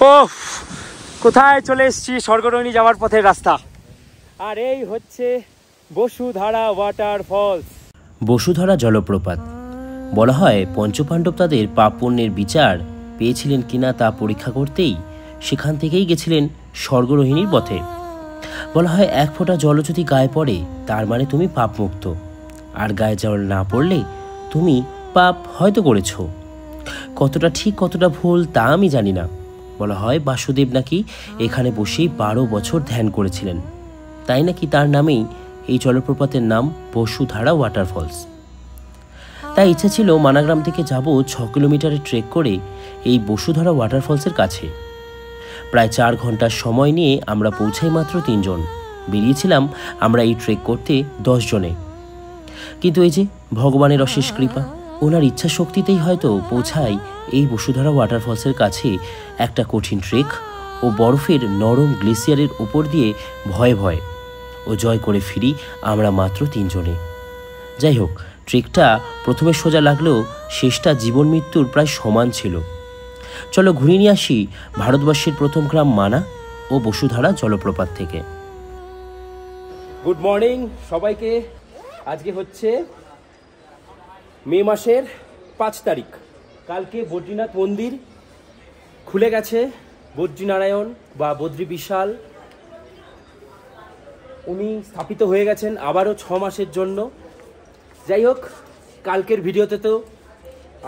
ও কোথায় চলে এসেছি, স্বর্গরণী যাওয়ার পথের রাস্তা। আর এই হচ্ছে বসুধারা ওয়াটারফলস। বসুধারা জলপ্রপাত বলা হয় পঞ্চপাণ্ডব তাদের পাপ পুণ্যের বিচার পেয়েছিলেন কিনা তা পরীক্ষা করতেই সেখান থেকেই গেছিলেন স্বর্গরোহিণীর পথে। বলা হয় এক ফোঁটা জল যদি গায়ে পড়ে তার মানে তুমি পাপ মুক্ত, আর গায়ে জল না পড়লে তুমি পাপ হয়তো করেছ। কতটা ঠিক কতটা ভুল তা আমি জানি না। বলা হয় বাসুদেব নাকি এখানে বসেই 12 বছর ধ্যান করেছিলেন, তাই নাকি তার নামেই এই জলপ্রপাতের নাম বসুধারা ওয়াটারফলস। তাই ইচ্ছা ছিল মানাগ্রাম থেকে যাব 6 কিলোমিটারের ট্রেক করে এই বসুধারা ওয়াটারফলসের কাছে। প্রায় 4 ঘন্টার সময় নিয়ে আমরা পৌঁছাই মাত্র 3 জন। বেরিয়েছিলাম আমরা এই ট্রেক করতে 10 জনে। কিন্তু এই যে ভগবানের অশেষ কৃপা, ওনার ইচ্ছা শক্তিতেই হয়তো পৌঁছাই এই বসুধারা ওয়াটারফলসের কাছে একটা কঠিন ট্রেক ও বরফের নরম গ্লেসিয়ারের ওপর দিয়ে ভয়ে ভয়ে ও জয় করে ফিরি আমরা মাত্র 3 জনে। যাই হোক, ট্রেকটা প্রথমে সোজা লাগলেও শেষটা জীবন মৃত্যুর প্রায় সমান ছিল। চলো ঘুরে নিয়ে আসি ভারতবর্ষের প্রথম গ্রাম মানা ও বসুধারা জলপ্রপাত থেকে। গুড মর্নিং সবাইকে। আজকে হচ্ছে মে মাসের 5 তারিখ। কালকে বদ্রীনাথ মন্দির খুলে গেছে। বদ্রীনারায়ণ বা বদ্রী বিশাল উনি স্থাপিত হয়ে গেছেন আবারও 6 মাসের জন্য। যাই হোক, কালকের ভিডিওতে তো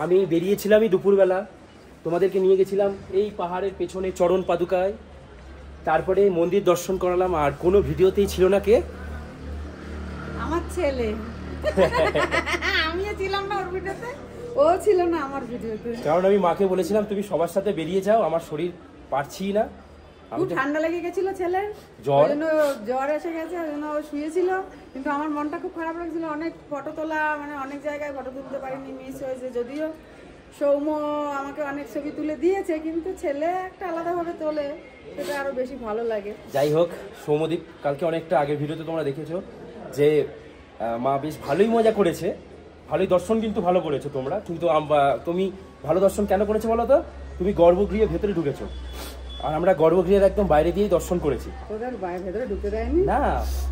আমি বেরিয়েছিলামই দুপুরবেলা, তোমাদেরকে নিয়ে গেছিলাম এই পাহাড়ের পেছনে চরণ পাদুকায়, তারপরে মন্দির দর্শন করালাম। আর কোনো ভিডিওতেই ছিল না কে? আমার ছেলে। আমিও ছিলাম না ওর ভিডিওতে, ও ছিল না আমার ভিডিওতে। কারণ আমি মাকে বলেছিলাম তুমি সবার সাথে বেরিয়ে যাও, আমার শরীর পারছি না। খুব ঠান্ডা লেগে গেছিল ছেলের, জ্বর এসে গেছে, ওই জন্য ও শুয়েছিল। কিন্তু আমার মনটা খুব খারাপ লাগছিল। অনেক ফটো তোলা, মানে অনেক জায়গায় ফটো তুলতে পারিনি, মিস হয়েছে। যদিও সৌম্য আমাকে অনেক ছবি তুলে দিয়েছে, কিন্তু ছেলে একটা আলাদাভাবে তোলে, সেটা আরো বেশি ভালো লাগে। যাই হোক, সৌম্যদীপ কালকে অনেকটা আগের ভিডিওতে তোমরা দেখেছো যে মা বেশ ভালোই মজা করেছে, ভালোই দর্শন কিন্তু ভালো করেছো তোমরা। কিন্তু তুমি ভালো দর্শন কেন করেছো বলো তো? তুমি গর্ভগৃহের ভেতরে ঢুকেছো, আর আমরা গর্ভগৃহের একদম বাইরে দিয়েই দর্শন করেছি। ভেতরে ঢুকে দেয়নি না,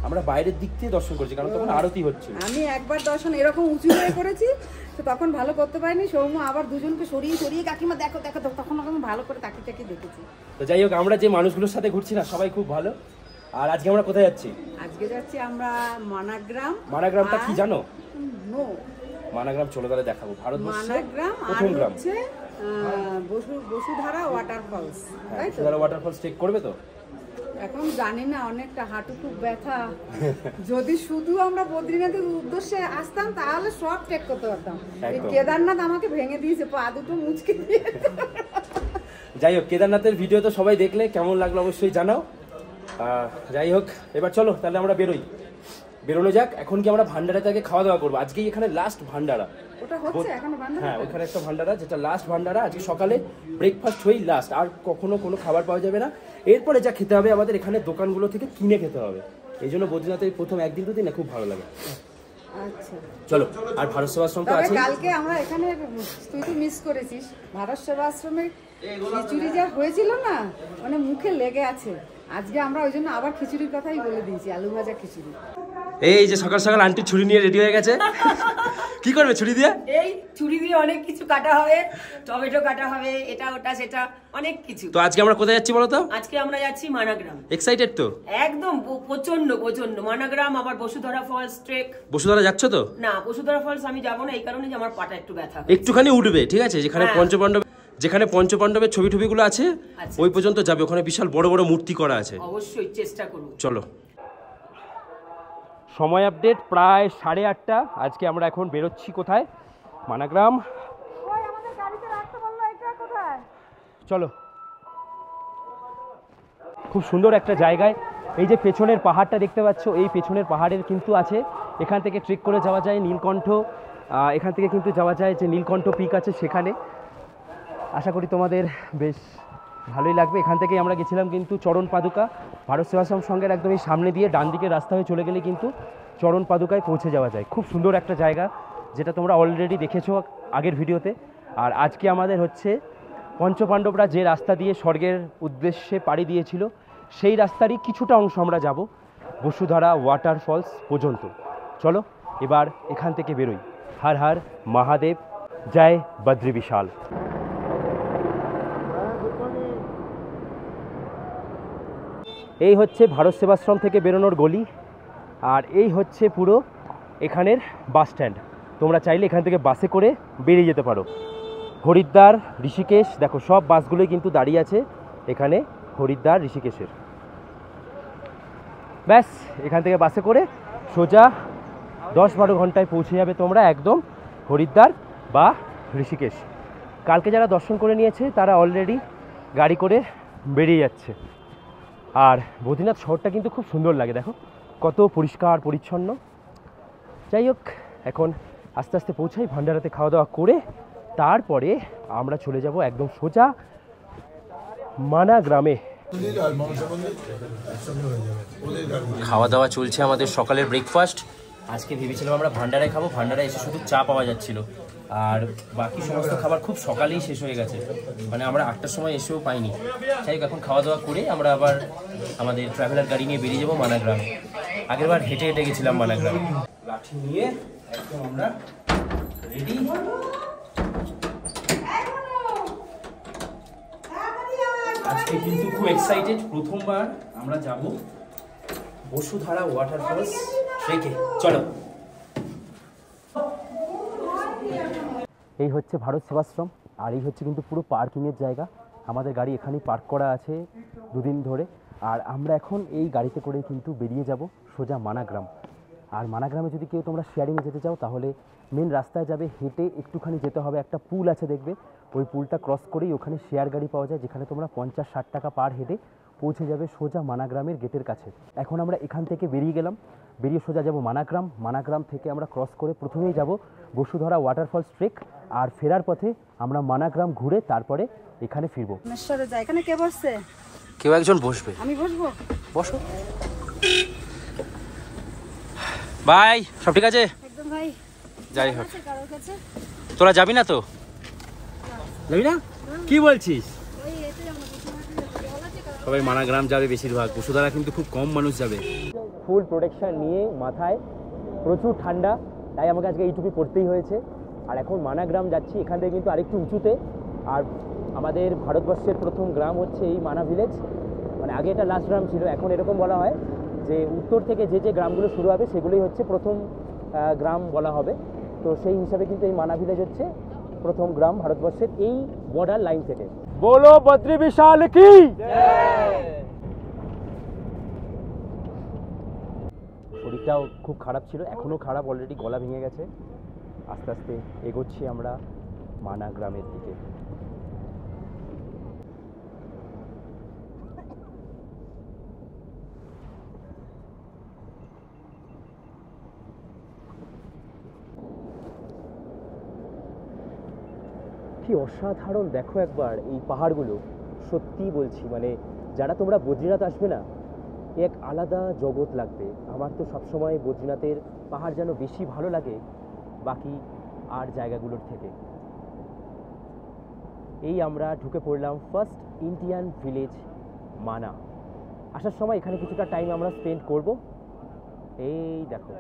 আমরা বাইরের দিক দিয়ে দর্শন করেছি, কারণ তখন আরতি হচ্ছে। আমি একবার দর্শন এরকম উঁচু হয়ে করেছি, তো তখন ভালো করতে পারিনি। সৌম্য আবার দুজনকে সরিয়ে সরিয়ে কাকিমা দেখো দেখো, তখন আমি ভালো করে তাকিয়ে তাকিয়ে দেখেছি। তো যাই হোক, আমরা যে মানুষগুলোর সাথে ঘুরছি না সবাই খুব ভালো। আর আজকে আমরা কোথায় যাচ্ছি? আজকে যাচ্ছি আমরা মানাগ্রাম। মানাগ্রামটা কি জানো? নো, মানাগ্রাম চলো তাহলে দেখাবো। ভারতবর্ষের মানাগ্রাম প্রথম গ্রাম হচ্ছে বসুধারা ওয়াটারফলস। তাই তো? বসুধারা ওয়াটারফলস চেক করবে তো? এখন জানি না, অনেকটা হাঁটু খুব ব্যথা। যদি শুধু আমরা বদ্রীনাথের উদ্দেশ্যে আসতাম তাহলে সব টেক করতে পারতাম। এই কেদারনাথ আমাকে ভেঙে দিয়েছে, পা দুটো মুচকে দিয়ে। যাই হোক, কেদারনাথের ভিডিও তো সবাই দেখলে, কেমন লাগলো অবশ্যই জানাও। যাই হোক, এবার চলো তাহলে আমরা বেরোনো যাক। এখন কি আমরা ভান্ডারা থেকে খাওয়া দাওয়া করবো? আজকেই এখানে লাস্ট ভান্ডারা। ওটা হচ্ছে এখন ভান্ডারা? হ্যাঁ, ওখানে একটা ভান্ডারা, যেটা লাস্ট ভান্ডারা। আজকে সকালে ব্রেকফাস্ট হয়েই লাস্ট, আর কখনো কোনো খাবার পাওয়া যাবে না। এরপরে যা খেতে হবে আমাদের এখানে দোকানগুলো থেকে কিনে খেতে হবে। এই জন্য বদ্রীনাথের প্রথম 1 দিন 2 দিন খুব ভালো লাগে। আচ্ছা চলো। আর ভারত সেবাশ্রম তো আছে। কালকে আমরা এখানে, তুই তো মিস করেছিস, ভারত সেবাশ্রমের খিচুড়ি যা হয়েছিল না, মানে মুখে লেগে আছে। আজকে আমরা ওই জন্য আবার খিচুড়ির কথাই বলে দিয়েছি, আলু ভাজা খিচুড়ি। এই যে সকাল সকাল আন্টি ছুরি নিয়ে রেডি হয়ে গেছে। কি করবে ছুরি দিয়ে? এই ছুরি দিয়ে অনেক কিছু কাটা হবে, টমেটো কাটা হবে, এটা ওটা সেটা অনেক কিছু। তো আজকে আমরা কোথায় যাচ্ছি বলো তো? আজকে আমরা যাচ্ছি মানাগ্রাম। এক্সাইটেড তো? একদম প্রচন্ড প্রচন্ড। মানাগ্রাম, আবার বসুধারা ফলস ট্রেক। বসুধারা যাচ্ছ তো? না, বসুধারা ফলস আমি যাবো না, এই কারণে যে আমার পাটা একটু ব্যথা, একটুখানি উঠবে, ঠিক আছে? যেখানে পঞ্চপাণ্ডবের ছবি টবিগুলো আছে ওই পর্যন্ত যাবে। ওখানে বিশাল বড় বড় মূর্তি করা আছে। অবশ্যই চেষ্টা করব। চলো। সময় আপডেট প্রায় 8:30। আজকে আমরা এখন বেরোচ্ছি কোথায়? মানাগ্রাম। চলো। খুব সুন্দর একটা জায়গায়। এই যে পেছনের পাহাড়টা দেখতে পাচ্ছ, এই পেছনের পাহাড়ের কিন্তু আছে, এখান থেকে ট্রেক করে যাওয়া যায় নীলকণ্ঠ। এখান থেকে কিন্তু যাওয়া যায় যে নীলকণ্ঠ পিক আছে সেখানে। আশা করি তোমাদের বেশ ভালোই লাগবে। এখান থেকেই আমরা গেছিলাম কিন্তু চরণ পাদুকা। ভারত সেবাশ্রম সঙ্গের একদমই সামনে দিয়ে ডান দিকে রাস্তা হয়ে চলে গেলে কিন্তু চরণ পাদুকায় পৌঁছে যাওয়া যায়। খুব সুন্দর একটা জায়গা, যেটা তোমরা অলরেডি দেখেছো আগের ভিডিওতে। আর আজকে আমাদের হচ্ছে পঞ্চপাণ্ডবরা যে রাস্তা দিয়ে স্বর্গের উদ্দেশ্যে পাড়ি দিয়েছিল সেই রাস্তারই কিছুটা অংশ আমরা যাব বসুধারা ওয়াটারফলস পর্যন্ত। চলো এবার এখান থেকে বেরোই। হর হর মহাদেব, জয় বদ্রী বিশাল। এই হচ্ছে ভারত সেবাশ্রম থেকে বেরোনোর গলি, আর এই হচ্ছে পুরো এখানের বাস স্ট্যান্ড। তোমরা চাইলে এখান থেকে বাসে করে বেরিয়ে যেতে পারো। হরিদ্বার, ঋষিকেশ, দেখো সব বাসগুলোই কিন্তু দাঁড়িয়ে আছে এখানে হরিদ্বার ঋষিকেশের। ব্যাস এখান থেকে বাসে করে সোজা 10-12 ঘন্টায় পৌঁছে যাবে তোমরা একদম হরিদ্বার বা ঋষিকেশ। কালকে যারা দর্শন করে নিয়েছে তারা অলরেডি গাড়ি করে বেরিয়ে যাচ্ছে। আর বদ্রীনাথ শহরটা কিন্তু খুব সুন্দর লাগে, দেখো কত পরিষ্কার পরিচ্ছন্ন। যাই হোক, এখন আস্তে আস্তে পৌঁছাই, ভান্ডারাতে খাওয়া দাওয়া করে তারপরে আমরা চলে যাব একদম সোজা মানা গ্রামে। খাওয়া দাওয়া চলছে আমাদের সকালের ব্রেকফাস্ট। আজকে ভেবেছিলাম আমরা ভান্ডারায় খাবো, ভান্ডারায় এসে শুধু চা পাওয়া যাচ্ছিল, আর বাকি সমস্ত খাবার খুব সকালেই শেষ হয়ে গেছে, মানে আমরা 8টার সময় এসেও পাইনি। যাই হোক, এখন খাওয়া দাওয়া করে আমরা আবার আমাদের ট্রাভেলার গাড়ি নিয়ে বেরিয়ে যাবো মানা গ্রামে। আগেরবার হেঁটে হেঁটে গেছিলাম মানা গ্রামে। লাঠি নিয়ে একদম আমরা রেডি। আজকে কিন্তু খুব এক্সাইটেড, প্রথমবার আমরা যাব বসুধারা ওয়াটারফলস ট্রেকে। চলো। এই হচ্ছে ভারত সেবাশ্রম, আর এই হচ্ছে কিন্তু পুরো পার্কিংয়ের জায়গা। আমাদের গাড়ি এখানেই পার্ক করা আছে দুদিন ধরে, আর আমরা এখন এই গাড়িতে করে কিন্তু বেরিয়ে যাব সোজা মানাগ্রাম। আর মানাগ্রামে যদি কেউ তোমরা শেয়ারিংয়ে যেতে চাও তাহলে মেন রাস্তায় যাবে, হেঁটে একটুখানি যেতে হবে, একটা পুল আছে দেখবে, ওই পুলটা ক্রস করেই ওখানে শেয়ার গাড়ি পাওয়া যায়, যেখানে তোমরা 50-60 টাকা পার হেঁটে পৌঁছে যাবে সোজা মানাগ্রামের গেটের কাছে। এখন আমরা এখান থেকে বেরিয়ে গেলাম, বেরিয়ে সোজা যাব মানাগ্রাম। মানাগ্রাম থেকে আমরা ক্রস করে প্রথমেই যাব বসুধারা ওয়াটারফলস ট্রেক, আর ফেরার পথে আমরা মানাগ্রাম ঘুরে তারপরে এখানে ফিরবো। এখানে কে বসছে? কেউ একজন বসবে। আমি বসবো? বসো। বাই, সব ঠিক আছে? একদম ভাই। যাই হোক, কারোর কাছে তোরা যাবি না তো? যাবি না? কি বলছিস? ওই এতে আমরা সবাই মানাগ্রাম যাবে বেশিরভাগ, বসুধারা কিন্তু খুব কম মানুষ যাবে। ফুল প্রোটেকশন নিয়ে, মাথায় প্রচুর ঠান্ডা, তাই আমাকে আজকে এইটুকু পড়তেই হয়েছে। আর এখন মানাগ্রাম যাচ্ছি, এখান থেকে কিন্তু আরেকটু উঁচুতে। আর আমাদের ভারতবর্ষের প্রথম গ্রাম হচ্ছে এই মানা ভিলেজ, মানে আগে এটা লাস্ট গ্রাম ছিল, এখন এরকম বলা হয় যে উত্তর থেকে যে যে গ্রামগুলো শুরু হবে সেগুলোই হচ্ছে প্রথম গ্রাম বলা হবে। তো সেই হিসাবে কিন্তু এই মানা ভিলেজ হচ্ছে প্রথম গ্রাম ভারতবর্ষের এই বর্ডার লাইন থেকে। বলো বদ্রী বিশাল কি। শরীরটাও খুব খারাপ ছিল, এখনও খারাপ, অলরেডি গলা ভেঙে গেছে। আস্তে আস্তে এগোচ্ছি আমরা মানা গ্রামের দিকে। কি অসাধারণ দেখো একবার এই পাহাড়গুলো, সত্যি বলছি, মানে যারা তোমরা বদ্রীনাথ আসবে না, এক আলাদা জগৎ লাগবে। আমার তো সবসময় বদ্রীনাথের পাহাড় যেন বেশি ভালো লাগে বাকি আর জায়গাগুলোর থেকে। এই আমরা ঢুকে পড়লাম ফার্স্ট ইন্ডিয়ান ভিলেজ মানা। আসার সময় এখানে কিছুটা টাইম আমরা স্পেন্ড করব। এই দেখো,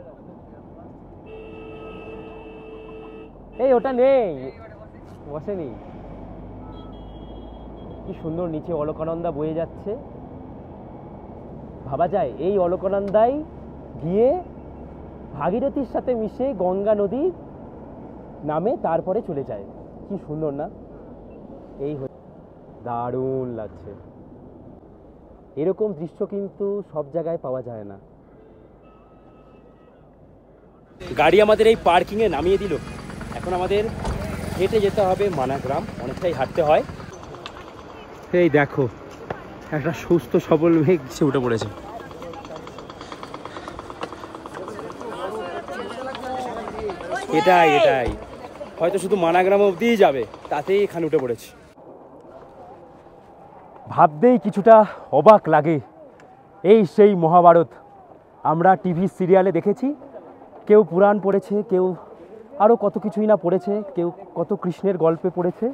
এই ওটা নেই, বসেনি। কি সুন্দর নিচে অলকানন্দা বয়ে যাচ্ছে। ভাবা যায় এই অলকানন্দায় গিয়ে ভাগীরথীর সাথে মিশে গঙ্গা নদী নামে তারপরে চলে যায়। কি সুন্দর না? এই দারুণ লাগছে। এরকম দৃশ্য কিন্তু সব জায়গায় পাওয়া যায় না। গাড়ি আমাদের এই পার্কিংয়ে নামিয়ে দিল। এখন আমাদের হেঁটে যেতে হবে মানাগ্রাম, অনেকটাই হাঁটতে হয়। এই দেখো, একটা সুস্থ সবল মেঘ সে উঠে পড়েছে। এটাই হয়তো শুধু মানাগ্রাম অবধিই যাবে, তাতেই এখানে উঠে পড়েছে। ভাবতেই কিছুটা অবাক লাগে। এই সেই মহাভারত, আমরা টিভি সিরিয়ালে দেখেছি, কেউ পুরাণ পড়েছে, কেউ আরও কত কিছুই না পড়েছে, কেউ কত কৃষ্ণের গল্পে পড়েছে।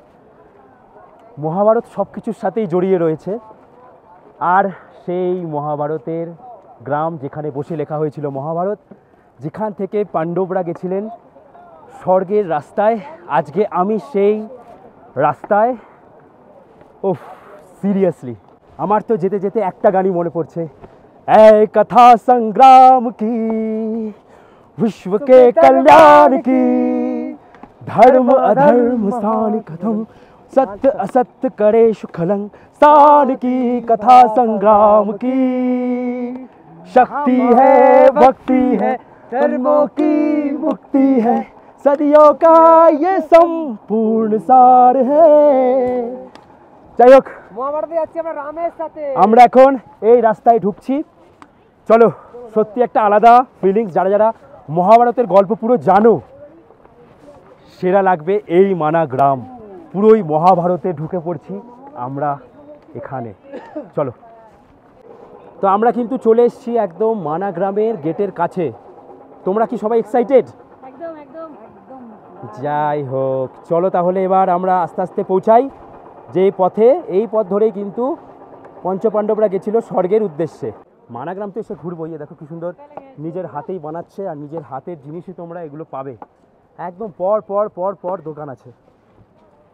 মহাভারত সব কিছুর সাথেই জড়িয়ে রয়েছে। আর সেই মহাভারতের গ্রাম যেখানে বসে লেখা হয়েছিল মহাভারত, যেখান থেকে পাণ্ডবরা গেছিলেন স্বর্গের রাস্তায়, আজকে আমি সেই রাস্তায়। ওফ, সিরিয়াসলি আমার তো যেতে যেতে একটা গানই মনে পড়ছে, এই কথা সংগ্রাম কি विश्व के कल्याण की, धर्म अधर्म सान कथम, सत्य असत्य करे सुखलंग, सान की कथा संग्राम की, शक्ति है भक्ति है धर्मों की मुक्ति है, सदियों का ये संपूर्ण सार है। যাই হোক, মহাভারতে যাচ্ছি আমরা রামের সাথে। আমরা এখন এই রাস্তায় ঢুকছি। চলো, সত্যি একটা আলাদা ফিলিংস। যারা যারা মহাভারতের গল্প পুরো জানো, সেরা লাগবে এই মানা গ্রাম। পুরোই মহাভারতে ঢুকে পড়ছি আমরা এখানে। চলো, তো আমরা কিন্তু চলে এসেছি একদম মানা গ্রামের গেটের কাছে। তোমরা কি সবাই এক্সাইটেড? একদম একদম একদম। যাই হোক, চলো তাহলে এবার আমরা আস্তে আস্তে পৌঁছাই যে পথে। এই পথ ধরেই কিন্তু পঞ্চপাণ্ডবরা গেছিল স্বর্গের উদ্দেশ্যে। মানাগ্রাম তো এসে ঘুরবো। ইয়ে দেখো কি সুন্দর, নিজের হাতেই বানাচ্ছে আর নিজের হাতের জিনিসই তোমরা এগুলো পাবে। একদম পর পর পর পর দোকান আছে,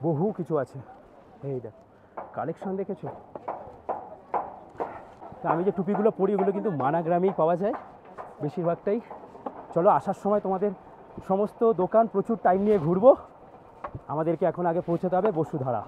বহু কিছু আছে। এই দেখ, কালেকশন দেখেছো? তা আমি যে টুপিগুলো পরি ওগুলো কিন্তু মানাগ্রামেই পাওয়া যায় বেশিরভাগটাই। চলো, আসার সময় তোমাদের সমস্ত দোকান প্রচুর টাইম নিয়ে ঘুরবো। আমাদেরকে এখন আগে পৌঁছাতে হবে বসুধারা।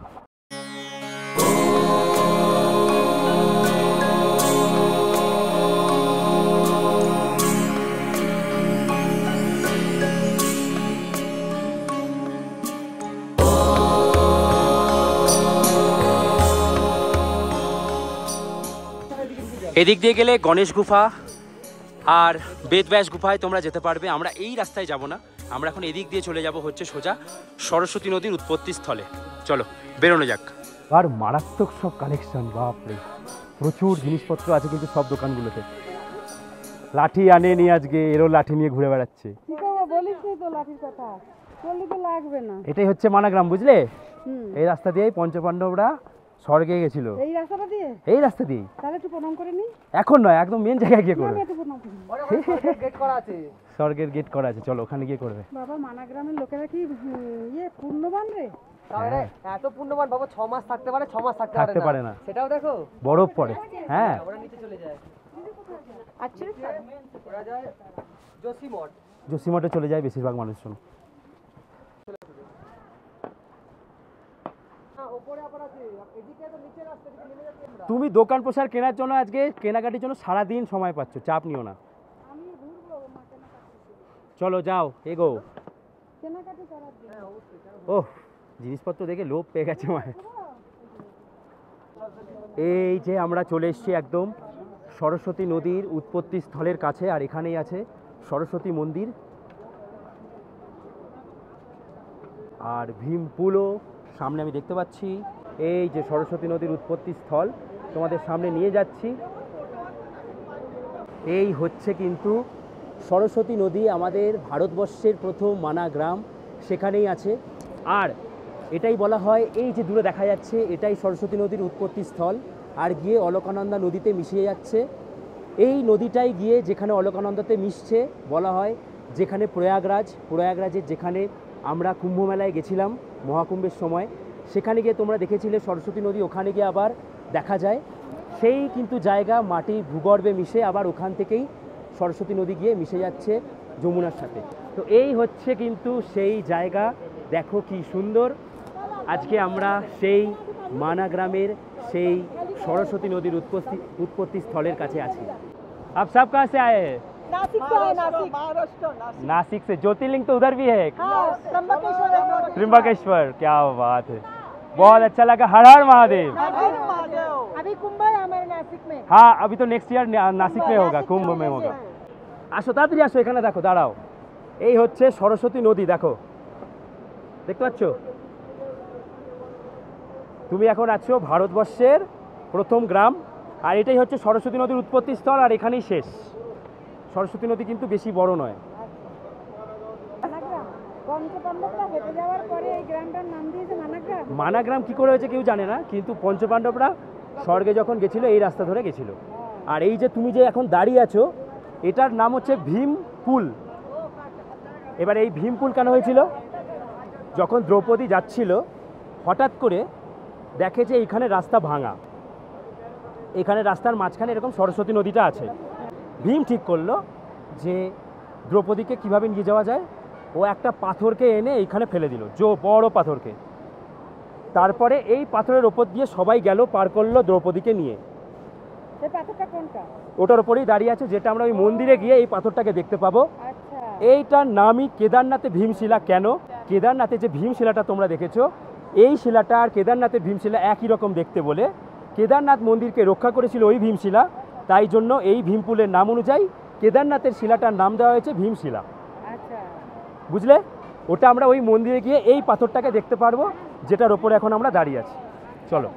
এদিক দিয়ে গেলে গণেশ গুফা আর বেদব্যাস গুফায় তোমরা যেতে পারবে। আমরা এই রাস্তায় যাব না, আমরা এখন এদিক দিয়ে চলে যাব হচ্ছে সোজা সরস্বতী নদীর উৎপত্তি স্থলে। চলো বেরোনো যাক। আর মারাত্মক সব কালেকশন, বাপরে প্রচুর জিনিসপত্র আছে কিন্তু সব দোকানগুলোতে। লাঠি আনেনি আজকে, এরও লাঠি নিয়ে ঘুরে বেড়াচ্ছে। কি করবো, বলিস নি তো লাঠির কথা, চললে তো লাগবে না। এটাই হচ্ছে মানাগ্রাম, বুঝলে? এই রাস্তা দিয়েই পঞ্চপাণ্ডবরা স্বর্গে গেছিল। এই রাস্তাটা দিয়ে? এই রাস্তা দিয়েই। তাহলে একটু প্রণাম করে নি। এখন নয়, একদম মেন জায়গায় গিয়ে করবে। একটু প্রণাম করি। গেট করা আছে। স্বর্গের গেট করা আছে, চলো ওখানে গিয়ে করবে। বাবা, মানাগ্রামের লোকেরা কি ইয়ে পূর্ণবান রে? তাহলে এত পুণ্যবান বাবা 6 মাস থাকতে পারে, 6 মাস থাকতে পারে না। সেটাও দেখো, বরফ পড়ে। হ্যাঁ, ওরা নিচে চলে যায়। আচ্ছা, ওরা যায় জোশীমঠ। জোশীমঠে চলে যায় বেশিরভাগ মানুষজন। তুমি দোকান প্রসার কেনার জন্য আজকে কেনাকাটির জন্য সারাদিন সময় পাচ্ছ, চাপ নিও না। চলো যাও, এগো। ওহ, জিনিসপত্র দেখে লোভ পেয়ে গেছে মায়ের। এই যে আমরা চলে এসেছি একদম সরস্বতী নদীর উৎপত্তি স্থলের কাছে, আর এখানেই আছে সরস্বতী মন্দির আর ভীমপুলও সামনে আমি দেখতে পাচ্ছি। এই যে সরস্বতী নদীর উৎপত্তি স্থল, তোমাদের সামনে নিয়ে যাচ্ছি। এই হচ্ছে কিন্তু সরস্বতী নদী, আমাদের ভারতবর্ষের প্রথম মানা গ্রাম সেখানেই আছে। আর এটাই বলা হয়, এই যে দূরে দেখা যাচ্ছে এটাই সরস্বতী নদীর উৎপত্তি স্থল, আর গিয়ে অলকানন্দা নদীতে মিশিয়ে যাচ্ছে। এই নদীটাই গিয়ে যেখানে অলকানন্দাতে মিশছে, বলা হয় যেখানে প্রয়াগরাজের যেখানে আমরা কুম্ভ মেলায় গেছিলাম মহাকুম্ভের সময়, সেখানে গিয়ে তোমরা দেখেছিলে সরস্বতী নদী, ওখানে গিয়ে আবার দেখা যায় সেই কিন্তু জায়গা মাটির ভূগর্ভে মিশে আবার ওখান থেকেই সরস্বতী নদী গিয়ে মিশে যাচ্ছে যমুনার সাথে। তো এই হচ্ছে কিন্তু সেই জায়গা, দেখো কি সুন্দর। আজকে আমরা সেই মানা গ্রামের সেই সরস্বতী নদীর উৎপত্তি স্থলের কাছে আছি। आप सब कहाँ से आए हैं? नासिक से है, नासिक महाराष्ट्र, नासिक। नासिक से। ज्योतिर्लिंग तो उधर भी है एक, हाँ, त्र्यंबकेश्वर है। त्र्यंबकेश्वर। क्या बात है, बहुत अच्छा लगा। हर हर महादेव। अभी कुंभ है हमारे नासिक में। हाँ, अभी तो नेक्स्ट ईयर नासिक में होगा, कुंभ में होगा। আসো তাড়াতাড়ি আসো, এখানে দেখো, দাঁড়াও। এই হচ্ছে সরস্বতী নদী, দেখো, দেখতে পাচ্ছ? তুমি এখন আছো ভারতবর্ষের প্রথম গ্রাম, আর এটাই হচ্ছে সরস্বতী নদীর উৎপত্তি স্থল, আর এখানেই শেষ। সরস্বতী নদী কিন্তু বেশি বড় নয়। পঞ্চপাণ্ডবরা হেঁটে যাওয়ার পরে এই গ্রামটার নাম দিয়েছে মানাগ্রাম। মানাগ্রাম কি করে হয়েছে কেউ জানে না, কিন্তু পঞ্চপাণ্ডবরা স্বর্গে যখন গেছিল এই রাস্তা ধরে গেছিল। আর এই যে তুমি যে এখন দাঁড়িয়ে আছো এটার নাম হচ্ছে ভীমপুল। এবার এই ভীমপুল কেন হয়েছিল, যখন দ্রৌপদী যাচ্ছিল হঠাৎ করে দেখে যে এইখানে রাস্তা ভাঙা, এখানে রাস্তার মাঝখানে এরকম সরস্বতী নদীটা আছে। ভীম ঠিক করলো যে দ্রৌপদীকে কিভাবে নিয়ে যাওয়া যায়, ও একটা পাথরকে এনে এইখানে ফেলে দিল, বড় পাথরকে। তারপরে এই পাথরের ওপর দিয়ে সবাই গেল, পার করলো দ্রৌপদীকে নিয়ে। সেই পাথরটা কোনটা? ওটার ওপরেই দাঁড়িয়ে আছে, যেটা আমরা ওই মন্দিরে গিয়ে এই পাথরটাকে দেখতে পাবো। আচ্ছা, এইটার নামই কেদারনাথে ভীমশিলা। কেন? কেদারনাথে যে ভীমশিলাটা তোমরা দেখেছো, এই শিলাটা আর কেদারনাথের ভীমশিলা একই রকম দেখতে বলে কেদারনাথ মন্দিরকে রক্ষা করেছিল ওই ভীমশিলা, তাই জন্য এই ভীমপুলের নাম অনুযায়ী কেদারনাথের শিলাটার নাম দেওয়া হয়েছে ভীমশিলা। আচ্ছা, বুঝলে? ওটা আমরা ওই মন্দিরে গিয়ে এই পাথরটাকে দেখতে পারবো, যেটার ওপরে এখন আমরা দাঁড়িয়ে আছি। চলো,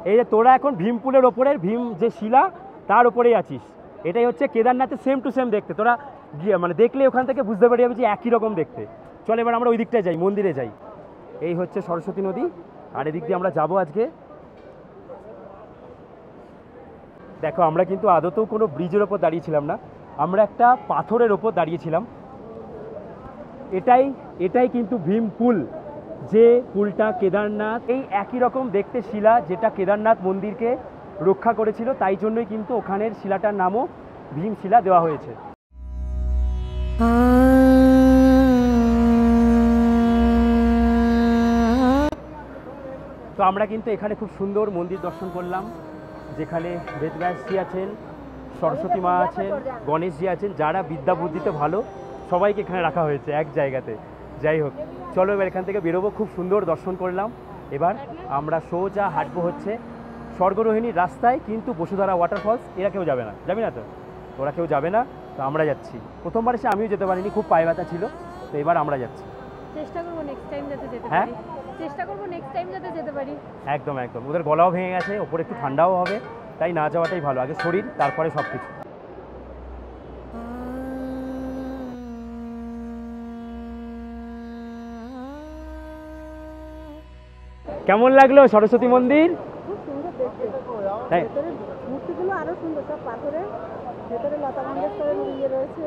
এই যে তোরা এখন ভীমপুলের ওপরের ভীম যে শিলা তার ওপরেই আছিস, এটাই হচ্ছে কেদারনাথে সেম টু সেম দেখতে। তোরা গিয়ে মানে দেখলে ওখান থেকে বুঝতে পারি যাবে যে একই রকম দেখতে। চল এবার আমরা ওই দিকটায় যাই, মন্দিরে যাই। এই হচ্ছে সরস্বতী নদী, আর এদিক দিয়ে আমরা যাবো আজকে। দেখো, আমরা কিন্তু আদতেও কোনো ব্রিজের ওপর দাঁড়িয়েছিলাম না, আমরা একটা পাথরের ওপর দাঁড়িয়েছিলাম। এটাই কিন্তু ভীমপুল, যে পুলটা কেদারনাথ এই একই রকম দেখতে শিলা যেটা কেদারনাথ মন্দিরকে রক্ষা করেছিল, তাই জন্যই কিন্তু ওখানের শিলাটার নামও ভীমশিলা দেওয়া হয়েছে। তো আমরা কিন্তু এখানে খুব সুন্দর মন্দির দর্শন করলাম, যেখানে বেদব্যাসজি আছেন, সরস্বতী মা আছেন, গণেশজি আছেন, যারা বিদ্যা বুদ্ধিতে ভালো সবাইকে এখানে রাখা হয়েছে এক জায়গাতে। যাই হোক, চলো এবার এখান থেকে বেরোবো। খুব সুন্দর দর্শন করলাম। এবার আমরা সোজা হাঁটবো হচ্ছে স্বর্গরোহিণীর রাস্তায়, কিন্তু বসুধারা ওয়াটারফলস এরা কেউ যাবে না, যাবি না তো? ওরা কেউ যাবে না, তো আমরা যাচ্ছি। প্রথমবার এসে আমিও যেতে পারিনি, খুব পায়ে ব্যথা ছিল, তো এবার আমরা যাচ্ছি। চেষ্টা করবো নেক্সট টাইম যাতে যেতে হ্যাঁ, পারি, চেষ্টা করবো নেক্সট টাইম যাতে যেতে পারি। একদম একদম। ওদের গলাও ভেঙে গেছে, ওপরে একটু ঠান্ডাও হবে, তাই না যাওয়াটাই ভালো। আগে শরীর, তারপরে সব কিছু। কেমন লাগলো সরস্বতী মন্দির? খুব সুন্দর দেখতে। তাই ভেতরে মূর্তিগুলো আরো সুন্দর, সব পাথরের। ভেতরে লতা মঙ্গেশকরের ইয়ে রয়েছে,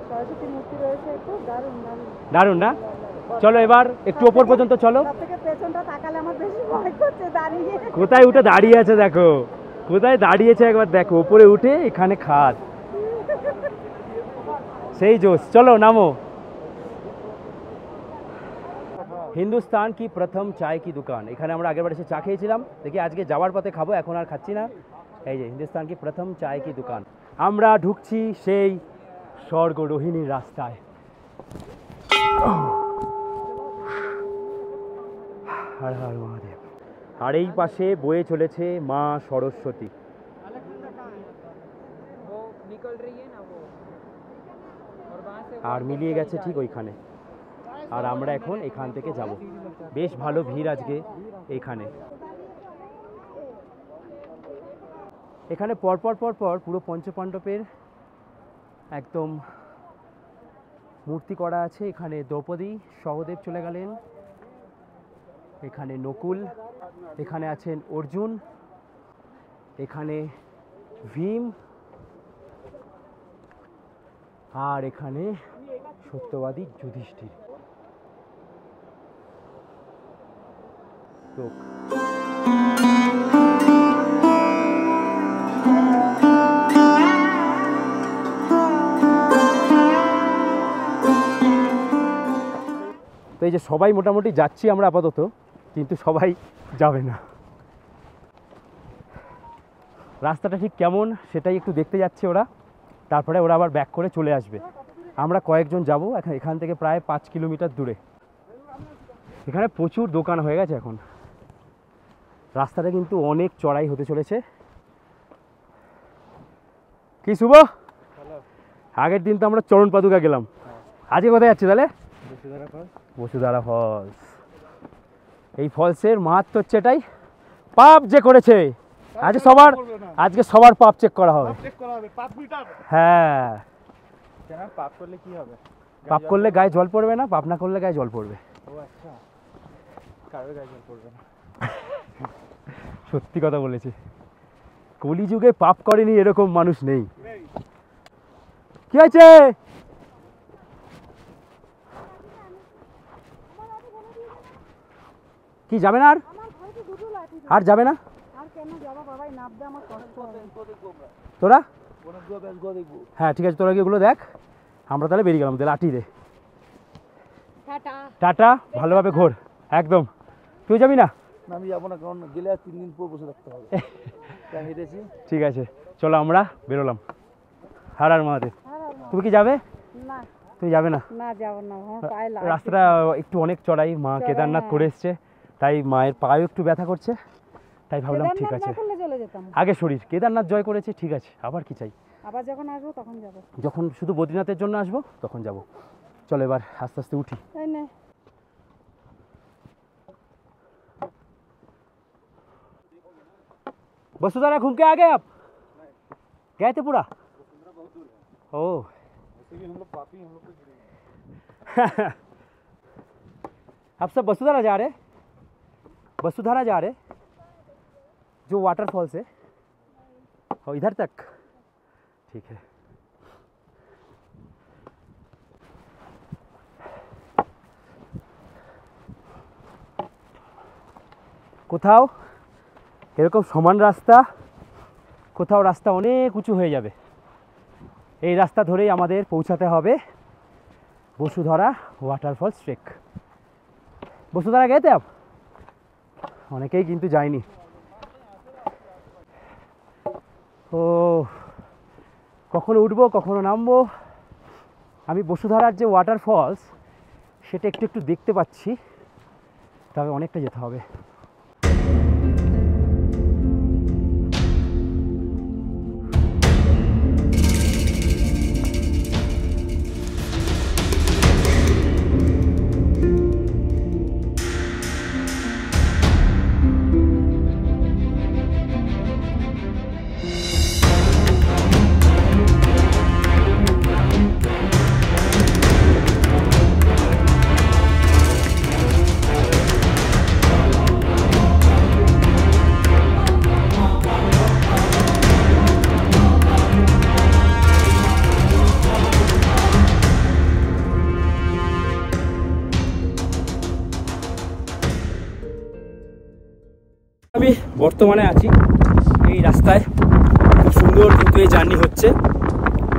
সরস্বতী মূর্তি রয়েছে, খুব দারুণ দারুণ। দারুণ না? চলো এবার একটু ওপর পর্যন্ত চলো। সব থেকে পেছনটা তাকালে আমার বেশি ভয় করছে দাঁড়িয়ে। কোথায় উঠে দাঁড়িয়ে আছে দেখো, কোথায় দাঁড়িয়েছে একবার দেখো। উপরে উঠে এখানে খাট, সেই জোশ। চলো নামো। হিন্দুস্তান কি প্রথম চায় কি দোকান, এখানে আমরা আগের বার এসে চা খেয়েছিলাম, দেখি আজকে যাওয়ার পথে খাবো, এখন আর খাচ্ছি না। এই যে হিন্দুস্তান কি প্রথম চায় কি দোকান। আমরা ঢুকছি সেই স্বর্গরোহিণীর রাস্তায়। হর হর মহাদেব। আর এই পাশে বয়ে চলেছে মা সরস্বতী। আর মিলিয়ে গেছে ঠিক ওইখানে। আর আমরা এখন এখান থেকে যাব। বেশ ভালো ভিড় আজকে এইখানে। এখানে পরপর পুরো পঞ্চপাণ্ডবের একদম মূর্তি করা আছে। এখানে দ্রৌপদী, সহদেব চলে গেলেন, এখানে নকুল, এখানে আছেন অর্জুন, এখানে ভীম, আর এখানে সত্যবাদী যুধিষ্ঠির। তো এই যে সবাই মোটামুটি যাচ্ছি আমরা আপাতত, কিন্তু সবাই যাবে না। রাস্তাটা ঠিক কেমন সেটাই একটু দেখতে যাচ্ছে ওরা, তারপরে ওরা আবার ব্যাক করে চলে আসবে। আমরা কয়েকজন যাব এখান থেকে প্রায় 5 কিলোমিটার দূরে। এখানে প্রচুর দোকান হয়ে গেছে এখন। রাস্তাটা কিন্তু অনেক চড়াই হতে চলেছে। কি শুভ, আগের দিন তো আমরা চরণ পাদুকা গেলাম, আজকে কোথায় যাচ্ছি তাহলে? বসুধারা ফলস। এই ফলসের মাহাত্ম্য হচ্ছে এটাই, পাপ যে করেছে আজকে সবার পাপ চেক করা হবে। হ্যাঁ, পাপ করলে কি হবে? পাপ করলে গায়ে জল পড়বে না, পাপ না করলে গায়ে জল পড়বে। সত্যি কথা বলেছে, কলিযুগে পাপ করেনি এরকম মানুষ নেই। কি আছে? কি যাবে না? আর যাবে না? তোরা হ্যাঁ ঠিক আছে, তোরা কি ওগুলো দেখ, আমরা তাহলে বেরিয়ে গেলাম। লাঠি দে, টাটা, ভালোভাবে ঘোর একদম। তুই যাবি না? আমি যাবো না, কারণ গেলে আর 3 দিন পর বসে থাকতে হবে। হেঁটেছি। ঠিক আছে চলো আমরা বেরোলাম। হার আর মহাদেব। তুমি কি যাবে? না তুই যাবে না? না যাবো না, আমার পায়ে লাগছে। রাস্তাটা একটু অনেক চড়াই, মা কেদারনাথ করে এসছে, তাই মায়ের পায়েও একটু ব্যথা করছে, তাই ভাবলাম ঠিক আছে চলে যেতাম আগে শরীর। কেদারনাথ জয় করেছে, ঠিক আছে, আবার কি চাই। আবার যখন আসবো তখন যাবো, যখন শুধু বদ্রীনাথের জন্য আসবো তখন যাব। চলো এবার আস্তে আস্তে উঠি। তাই না? वसुंधरा घूम के आ गए आप? गए थे पूरा? ओ आप सब वसुंधरा जा रहे? वसुंधरा जा रहे जो वाटरफॉल से? और इधर तक ठीक है। কোথাও এরকম সমান রাস্তা, কোথাও রাস্তা অনেক উঁচু হয়ে যাবে। এই রাস্তা ধরেই আমাদের পৌঁছাতে হবে বসুধরা ওয়াটারফলস ট্রেক। বসুধরা গেতে আপ? অনেকেই কিন্তু যায়নি। ও কখনো উঠবো কখনো নামবো। আমি বসুধরার যে ওয়াটারফলস সেটা একটু একটু দেখতে পাচ্ছি, তবে অনেকটা যেতে হবে। আমি বর্তমানে আছি এই রাস্তায়, খুব সুন্দর কিন্তু এই জার্নি হচ্ছে,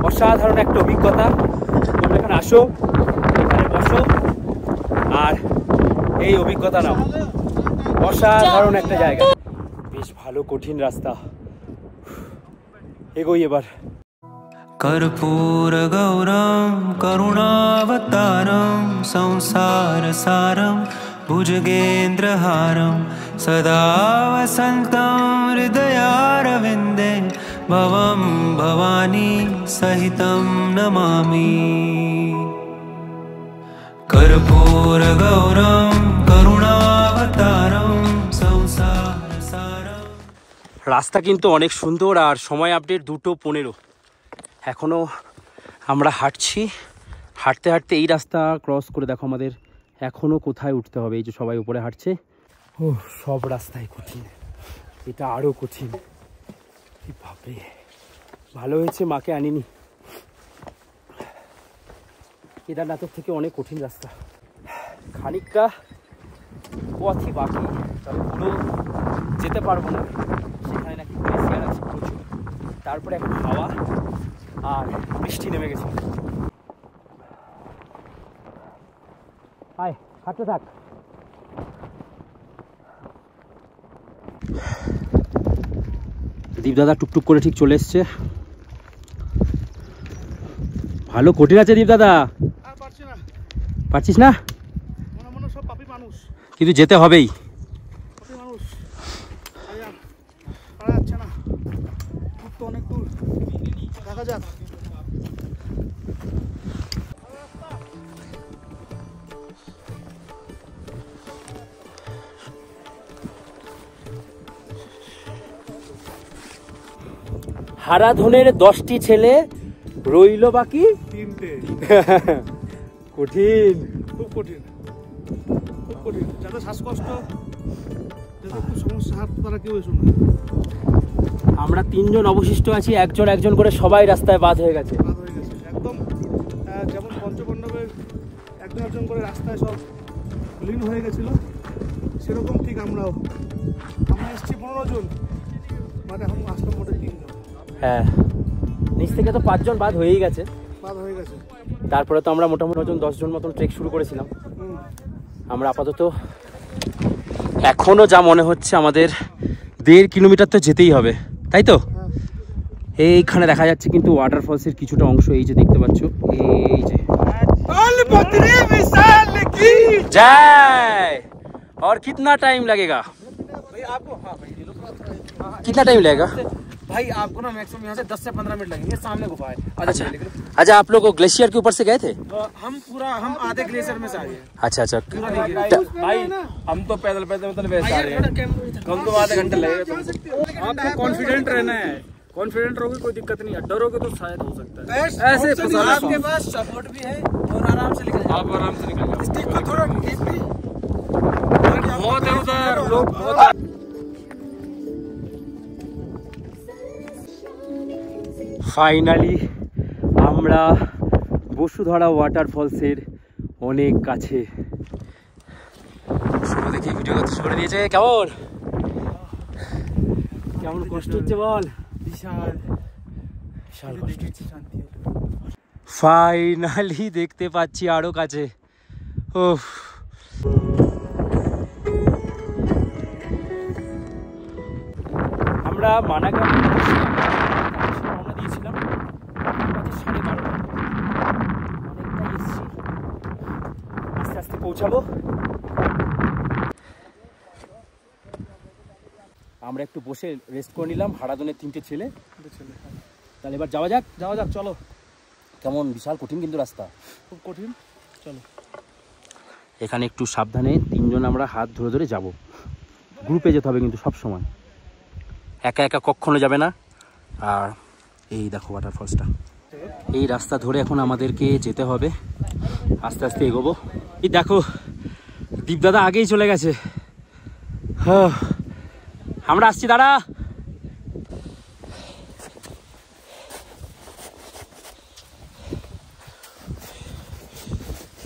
অসাধারণ একটা অভিজ্ঞতা। তোমরা এখানে আসো, এখানে বসো আর এই অভিজ্ঞতা নাও। অসাধারণ একটা জায়গা, বেশ ভালো কঠিন রাস্তা। এগোই এবার। कर्पूर गौरम करुणावतारम संसार सारम भुजगेन्द्रहारम सदा वसन्तं हृदयारविन्दे भवं भवानी सहितं नमामि। कर्पूर गौरम करुणावतारम संसार सारम। রাস্তা কিন্তু অনেক সুন্দর, আর সময় আপডেট 2:15। এখনও আমরা হাঁটছি, হাঁটতে হাঁটতে এই রাস্তা ক্রস করে দেখো আমাদের এখনও কোথায় উঠতে হবে। এই যে সবাই উপরে হাঁটছে। ও সব রাস্তায় কঠিন, এটা আরও কঠিন। বাপরে, ভালো হয়েছে মাকে আনিনি, কেদারনাথের থেকে অনেক কঠিন রাস্তা। খানিকটা পথই বাকি, তবে পুরো যেতে পারবো না, সেখানে নাকি গ্লেসিয়ার আছে প্রচুর। তারপরে এখন হাওয়া আর বৃষ্টি নেমে গেছে। আয় হাঁটতে থাক। দীপদাদা টুকটুক করে ঠিক চলে এসছে। ভালো কঠিন আছে দীপদাদা। পারছিস না? কিন্তু যেতে হবেই। হারাধনের 10টি ছেলে, রইল বাকি 3টে। কঠিন, খুব কঠিন, খুব কঠিন। যাদের শ্বাসকষ্ট, যাদের খুব সমস্যা, তারা কেউ এসো না। আমরা 3 জন অবশিষ্ট আছি, একজন করে সবাই রাস্তায় বাদ হয়ে গেছে। একদম যেমন পঞ্চপাণ্ডবের একজন করে রাস্তায় সব লীন হয়ে গেছিল, সেরকম ঠিক আমরা এসেছি 15 জন, বাট এখন আসলাম মোটে 3 জন। হ্যাঁ, নিচ থেকে তো 5 জন বাদ হয়েই গেছে। তারপরে তো আমরা মোটামুটি 10 জন মতন ট্রেক শুরু করেছিলাম। আমরা আপাতত এখনো যা মনে হচ্ছে আমাদের 1.5 কিলোমিটার তো যেতেই হবে, তাই তো? এইখানে দেখা যাচ্ছে কিন্তু ওয়াটারফলসের কিছুটা অংশ, এই যে দেখতে পাচ্ছ, এই যে जय। और कितना टाइम लगेगा? कितना टाइम लगेगा भाई? आपको ना मैक्सिमम यहाँ से 10 से 15 मिनट लगेंगे, सामने गुफा है। अच्छा, आप लोग ग्लेशियर के ऊपर से गए थे? हम आधे ग्लेशियर में से आ गए। अच्छा, भाई हम तो पैदल वैसे आ रहे हैं, कम तो आधे घंटे लगेगा। आपको कॉन्फिडेंट रहना है, कॉन्फिडेंट रहोगे कोई दिक्कत नहीं है, डरोगे तो शायद हो सकता है। ऐसे आपके पास सपोर्ट भी है और आराम से निकल जाओ। आप आराम से निकल जाओ। स्टिक को थोड़ा डीपली बहुत है उधर लोग बहुत। ফাইনালি আমরা বসুধারা ওয়াটারফলসের অনেক কাছে। শুরু দেখি ভিডিও করতে শুরু করে দিয়েছে। কেমন কষ্ট হচ্ছে বল? বিশাল কষ্ট হচ্ছে। ফাইনালি দেখতে পাচ্ছি আরো কাছে। ওহ, আমরা মানাগাম রওনা দিয়েছিলাম 12:30, অনেকটাই এসছি, আস্তে আস্তে পৌঁছাবো। আমরা একটু বসে রেস্ট করে নিলাম, হারাদনের 3টে ছেলে। তাহলে এবার যাওয়া যাক, চলো। কেমন বিশাল কঠিন কিন্তু রাস্তা, খুব কঠিন। চলো, এখানে একটু সাবধানে 3 জন আমরা হাত ধরে ধরে যাব। গ্রুপে যেতে হবে কিন্তু সব সময়, একা একা কখনো যাবে না। আর এই দেখো ওয়াটারফলসটা, এই রাস্তা ধরে এখন আমাদেরকে যেতে হবে, আস্তে আস্তে এগোবো। এই দেখো দীপদাদা আগেই চলে গেছে। হ্যাঁ, আমরা আসছি, দাঁড়া।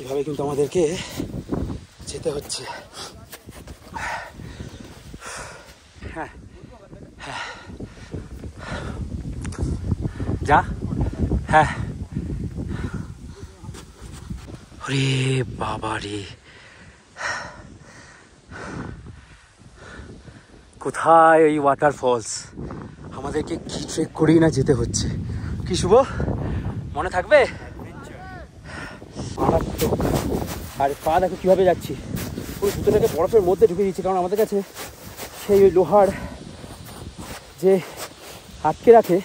এভাবে কিন্তু আমাদেরকে যেতে হচ্ছে। হ্যাঁ, যা। হ্যাঁ, রে বাবা রে, কোথায় এই ওয়াটারফলস? আমাদেরকে কি ট্রেক করেই না যেতে হচ্ছে। কি শুভ, মনে থাকবে? আর পা দেখো কিভাবে যাচ্ছি, পুরো জুতোটাকে বরফের মধ্যে ঢুকে দিচ্ছি, কারণ আমাদের কাছে সেই ওই লোহার যে আটকে রাখে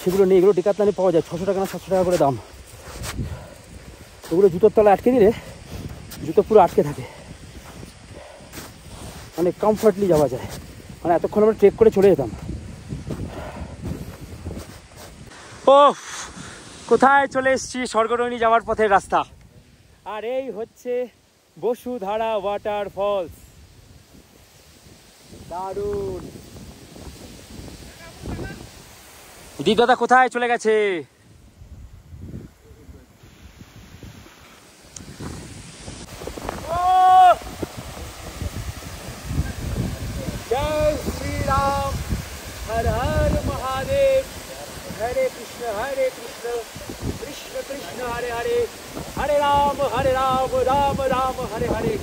সেগুলো নেই। এগুলো ডেকাথলনে পাওয়া যায়, 600 টাকা না 700 টাকা করে দাম। ওগুলো জুতোর তলায় আটকে দিলে জুতো পুরো আটকে থাকে, মানে কমফর্টলি যাওয়া যায়। মানে এতক্ষণ আমরা ট্রেক করে চলে যেতাম। ও, কোথায় চলে এসেছি? স্বর্গরোহিণী যাওয়ার পথের রাস্তা। আর এই হচ্ছে বসুধারা ওয়াটারফলস। দারুণ। দীপদাদা কোথায় চলে গেছে? জয় শ্রীরাম, হর হর মহাদেব, হরে কৃষ্ণ কৃষ্ণ কৃষ্ণ হরে হরে, হরে রাম রাম রাম হরে হরে।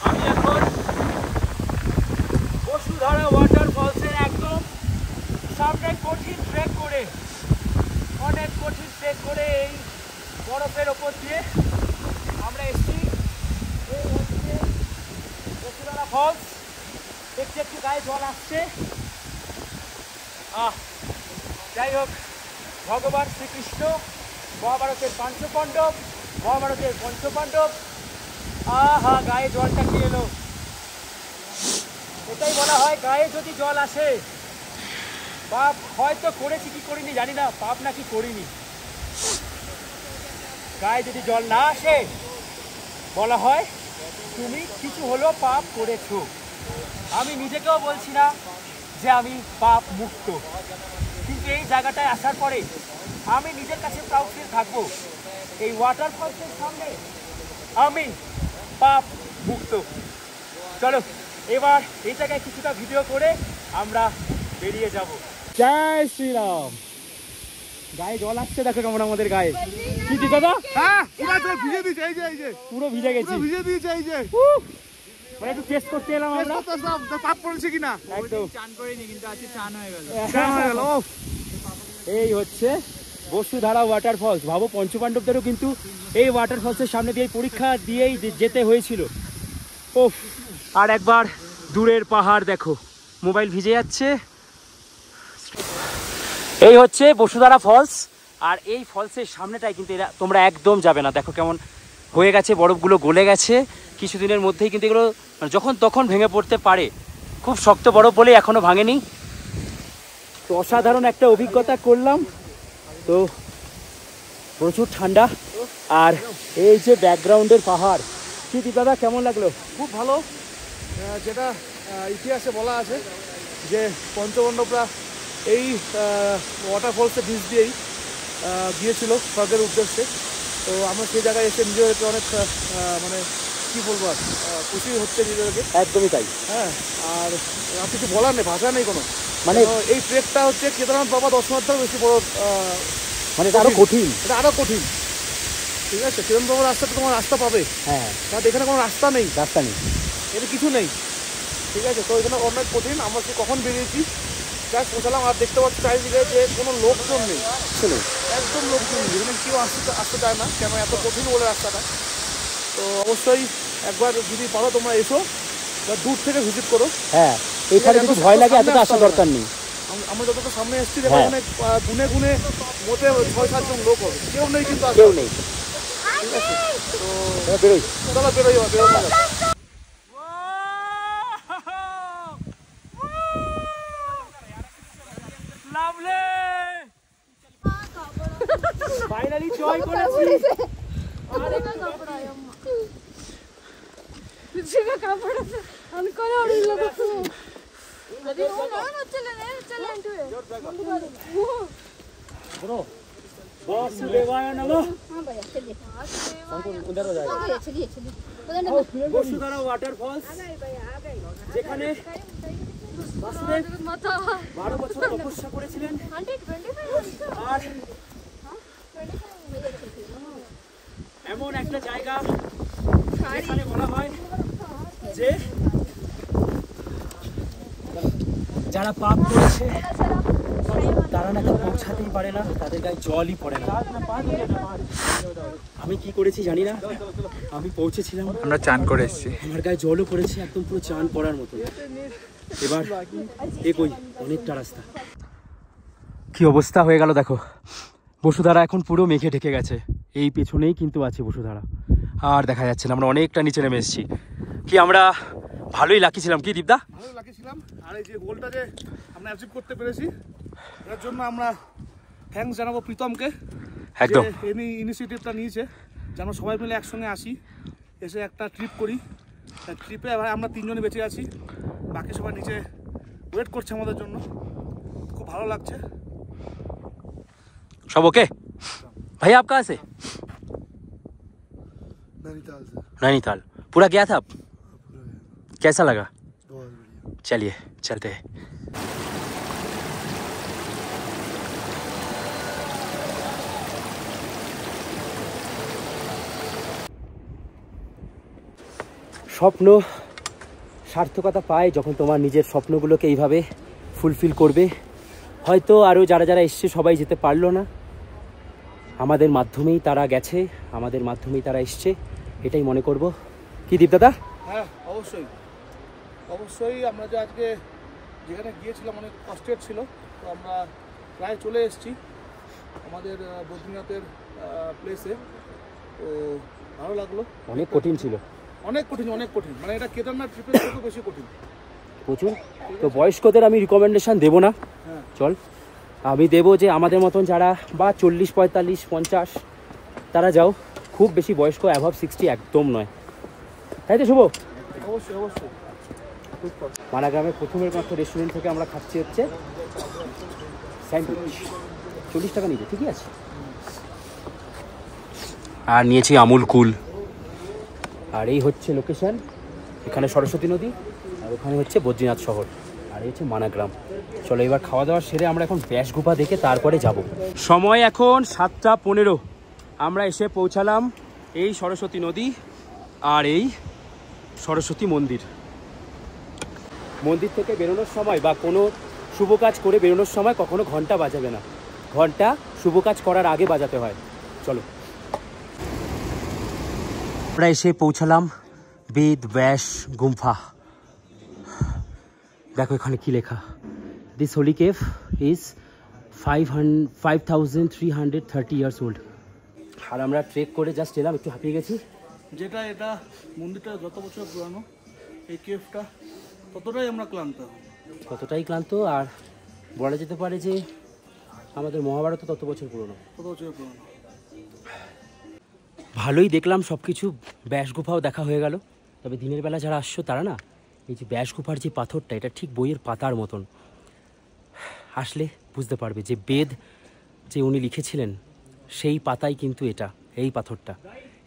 আমি এখন বসুধারা ওয়াটারফলসের একদম সামনে কঠিন ট্রেক করে, অনেক কঠিন ট্রেক করে এই বরফের ওপর দিয়ে আমরা এসেছি। এই হচ্ছে বসুধারা ফলস। দেখছি একটু গায়ে জল আসছে। যাই হোক, ভগবান শ্রীকৃষ্ণ, মহাভারতের পঞ্চপাণ্ডব, আহা গায়ে জলটা কি এলো। এটাই বলা হয়, গায়ে যদি জল আসে, পাপ হয়তো করেছি কি করিনি জানি না, পাপ নাকি করিনি। গায়ে যদি জল না আসে বলা হয় তুমি কিছু হলেও পাপ করেছো। আমি নিজেকেও বলছি না যে আমি পাপ মুক্ত, কিন্তু এই জায়গাটায় আসার পরে আমি নিজের কাছে প্রাউড ফিল থাকবো এই ওয়াটারফলসের সামনে আমি পাপ মুক্ত। চলো এবার এই জায়গায় কিছুটা ভিডিও করে আমরা বেরিয়ে যাব। জয় শ্রীরাম। গায়ে জল আসছে দেখো কেমন আমাদের গায়ে। কি দি দাদা? হ্যাঁ পুরো জল ভিজে দিয়েছে, এই যে পুরো ভিজে গেছি, ভিজে দিয়েছে। এই যে মানে একটু টেস্ট করতে এলাম আমরা, পাপ পড়েছে কিনা। একদম চান করিনি কিন্তু আজকে চান হয়ে গেল। এই হচ্ছে বসুধারা ওয়াটারফলস। ভাবো পঞ্চপাণ্ডবদেরও কিন্তু এই ওয়াটারফলসের সামনে দিয়ে পরীক্ষা দিয়েই যেতে হয়েছিল। ওফ, আর একবার দূরের পাহাড় দেখো, মোবাইল ভিজে যাচ্ছে। এই হচ্ছে বসুধারা ফলস, আর এই ফলসের সামনেটাই কিন্তু তোমরা একদম যাবে না। দেখো কেমন হয়ে গেছে, বরফগুলো গলে গেছে কিছুদিনের মধ্যেই, কিন্তু এগুলো যখন তখন ভেঙে পড়তে পারে। খুব শক্ত বরফ বলে এখনো ভাঙেনি। তো অসাধারণ একটা অভিজ্ঞতা করলাম। তো প্রচুর ঠান্ডা, আর এই যে ব্যাকগ্রাউন্ডের পাহাড়। কি দাদা কেমন লাগলো? খুব ভালো। যেটা ইতিহাসে বলা আছে যে পঞ্চপাণ্ডবরা এই ওয়াটারফলসে বীজ দিয়েই গিয়েছিল স্বর্গের উদ্দেশ্যে। তো আমরা সেই জায়গায় এসে নিজেদেরকে অনেক মানে কী বলবো আর খুশি হচ্ছে নিজেদেরকে। একদমই তাই। হ্যাঁ, আর কিছু বলার নেই, ভাষা নেই কোনো। মানে এই ট্রেকটা হচ্ছে কেদারনাথ বাবা দর্শনার্থের বেশি বড়, মানে এটা আরো কঠিন, এটা আরো কঠিন। ঠিক আছে, কেদারনাথ বাবার রাস্তাতে তোমার রাস্তা পাবে, হ্যাঁ, বাট এখানে কোনো রাস্তা নেই, রাস্তা নেই, এটা কিছু নেই। ঠিক আছে, তো এখানে অনেক কঠিন। আমরা কখন বেরিয়েছি যাই পৌঁছালাম, আর দেখতে পাচ্ছি চারিদিকে যে কোনো লোকজন নেই, একদম লোকজন নেই। এখানে কেউ আসতে চায় না, কেন এত কঠিন বলে রাস্তাটা। তো অবশ্যই একবার যদি পারো তোমরা এসো, বা দূর থেকে ভিজিট করো। হ্যাঁ, এখানে যদি ভয় লাগে এতটা আসা দরকার নেই। আমরা যতটা সামনে এসেছি দেখো অনেক গুনে গুনে মোটে 6-7 জন লোক হবে, কেউ নেই কিন্তু কেউ নেই। ঠিক আছে, তো বেরোই, চলো বেরোই। ফাইনালি জয় করেছি। বসুধারা ওয়াটারফলস, যেখানে 12 বছর তপস্যা করেছিলেন, আর এমন একটা জায়গা যেখানে বলা হয় যে যারা পাপ করেছে তারা নাকি পৌঁছাতেই পারে না, তাদের গায়ে জলই পড়ে না। আমি কি করেছি জানি না, আমি পৌঁছেছিলাম, আমরা চান করে এসেছি, আমার গায়ে জলও পড়েছে, একদম পুরো চান পড়ার মতো। এবার এগোই, অনেকটা রাস্তা। কি অবস্থা হয়ে গেল দেখো, বসুধারা এখন পুরো মেঘে ঢেকে গেছে। এই পেছনেই কিন্তু আছে বসুধারা, আর দেখা যাচ্ছে না। আমরা অনেকটা নিচে নেমে এসেছি। কি আমরা ভালোই লাকি ছিলাম, কি দীপদা? ভালোই লাকি ছিলাম। আর এই যে গোলটা যে আমরা অ্যাচিভ করতে পেরেছি, এর জন্য আমরা থ্যাঙ্কস জানাবো প্রীতমকে। একদম, এই ইনিশিয়েটিভটা নিয়েছে যেন সবাই মিলে একসঙ্গে আসি, এসে একটা ট্রিপ করি। ট্রিপে আমরা 3 জনই বেঁচে আছি, বাকি সবাই নিচে ওয়েট করছে আমাদের জন্য। খুব ভালো লাগছে। सब ओके? भाई आप कहाँ से? नैनीताल से। नैनीताल पूरा गया था आप? कैसा लगा? चलिए चलते हैं। স্বপ্ন সার্থকতা পায় যখন তোমার নিজের স্বপ্নগুলোকে এইভাবে ফুলফিল করবে। হয়তো আরও যারা যারা এসছে সবাই যেতে পারলো না, আমাদের মাধ্যমেই তারা গেছে, আমাদের মাধ্যমেই তারা এসছে, এটাই মনে করব। কি দীপদাদা? হ্যাঁ অবশ্যই অবশ্যই। আমরা যে আজকে যেখানে গিয়েছিলাম অনেক কষ্টের ছিল, তো আমরা প্রায় চলে এসেছি আমাদের বদ্রীনাথের প্লেসে। তো ভালো লাগলো। অনেক কঠিন ছিল, অনেক কঠিন, অনেক কঠিন, মানে এটা কেদারনাথ ট্রিপের থেকেও বেশি কঠিন, প্রচুর। তো বয়স্কদের আমি রিকমেন্ডেশন দেবো না, চল আমি দেবো যে আমাদের মতন যারা বা 40, 45, 50 তারা যাও। খুব বেশি বয়স্ক, অ্যাভাব 60 একদম নয়, তাই তো শুভ? অবশ্যই অবশ্যই। মানাগ্রামের প্রথমের মাত্র রেস্টুরেন্ট থেকে আমরা খাচ্ছি হচ্ছে স্যান্ডউইচ, 40 টাকা নিয়েছে, ঠিকই আছে। আর নিয়েছি আমুল কুল। আর এই হচ্ছে লোকেশন, এখানে সরস্বতী নদী আর ওখানে হচ্ছে বদ্রীনাথ শহর, আর এই হচ্ছে মানাগ্রাম। চলো এবার খাওয়া দাওয়া সেরে আমরা এখন ব্যাস গুফা দেখে তারপরে যাব। সময় এখন 7:15, আমরা এসে পৌঁছালাম এই সরস্বতী নদী আর এই সরস্বতী মন্দির। মন্দির থেকে বেরোনোর সময় বা কোনো শুভ কাজ করে বেরোনোর সময় কখনো ঘন্টা বাজাবে না, ঘন্টা শুভ কাজ করার আগে বাজাতে হয়। চলো আমরা এসে পৌঁছালাম বেদ ব্যাস গুম্ফা। দেখো এখানে কি লেখা, this holy cave is 5330 years old. আর আমরা ট্রেক করে জাস্ট এলাম, একটু হাঁপিয়ে গেছি। যেটা এটা মন্দিরটা যত বছর পুরানো, এই কেভটা ততটাই আমরা ক্লান্ত, ততটাই ক্লান্ত। আর বলা যেতে পারে যে আমাদের মহাভারত তত বছর পুরনো, তত বছর পুরানো। ভালোই দেখলাম সব কিছু, ব্যাস গুফাও দেখা হয়ে গেল। তবে দিনের বেলা যারা আসছো তারা না, এই যে ব্যাস গুফার যে পাথরটা, এটা ঠিক বইয়ের পাতার মতন। আসলে বুঝতে পারবে যে বেদ যে উনি লিখেছিলেন সেই পাতাই কিন্তু এটা, এই পাথরটা।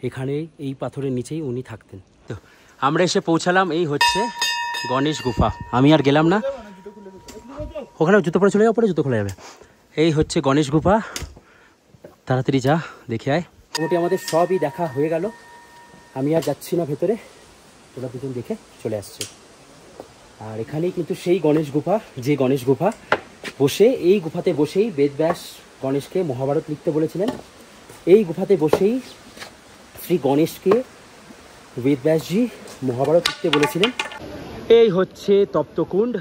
এখানে এই পাথরের নিচেই উনি থাকতেন। তো আমরা এসে পৌঁছালাম, এই হচ্ছে গণেশ গুফা। আমি আর গেলাম না, ওখানে জুতো পরে চলে যাওয়ার পরে জুতো খোলা যাবে। এই হচ্ছে গণেশ গুফা, তাড়াতাড়ি যা দেখে আয়। মোটামুটি আমাদের সবই দেখা হয়ে গেল, আমি আর যাচ্ছি না ভেতরে, ওরা দুজন দেখে চলে আসছে। আর এখানেই কিন্তু সেই গণেশ গুফা, যে গণেশ গুফা বসে, এই গুফাতে বসেই বেদব্যাস গণেশকে মহাভারত লিখতে বলেছিলেন। এই গুফাতে বসেই শ্রী গণেশকে বেদব্যাসজি মহাভারত লিখতে বলেছিলেন। এই হচ্ছে তপ্তকুণ্ড,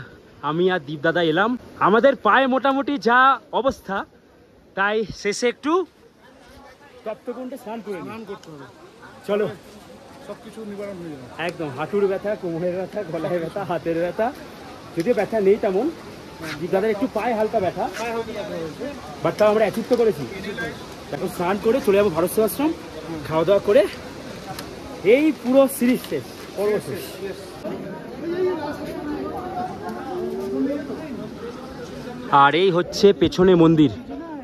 আমি আর দীপদাদা এলাম। আমাদের পায়ে মোটামুটি যা অবস্থা, তাই শেষে একটু তপ্তকুণ্ডে স্নান করতে হবে। চলো, সবকিছু নিবারণ হয়ে যাবে একদম। হাঁটুর ব্যথা, কোমরের ব্যথা, গলায় ব্যথা, হাতের ব্যথা, যদিও ব্যথা নেই তেমন, দীপদাদার একটু পায়ে হালকা ব্যথা, বাট তাও আমরা অ্যাচিভ তো করেছি। এখন স্নান করে চলে যাবো ভারত সেবাশ্রম, খাওয়া দাওয়া করে এই পুরো সিরিজ শেষ, পর্ব শেষ। আর এই হচ্ছে পেছনে মন্দির।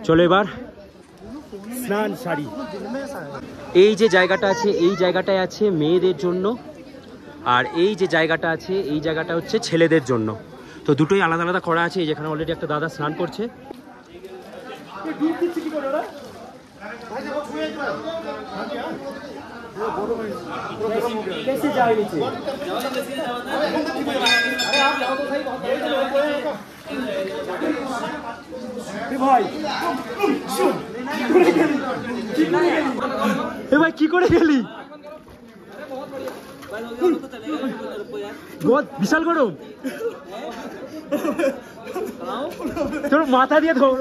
চলো এবার স্নান সারি। এই যে জায়গাটা আছে, এই জায়গাটায় আছে মেয়েদের জন্য, আর এই যে জায়গাটা আছে, এই জায়গাটা হচ্ছে ছেলেদের জন্য। তো দুটোই আলাদা আলাদা করা আছে। এই যেখানে অলরেডি একটা দাদা স্নান করছে। ভাই কি করে গেলি? বিশাল গরম, তোর মাথা দিয়ে ধর।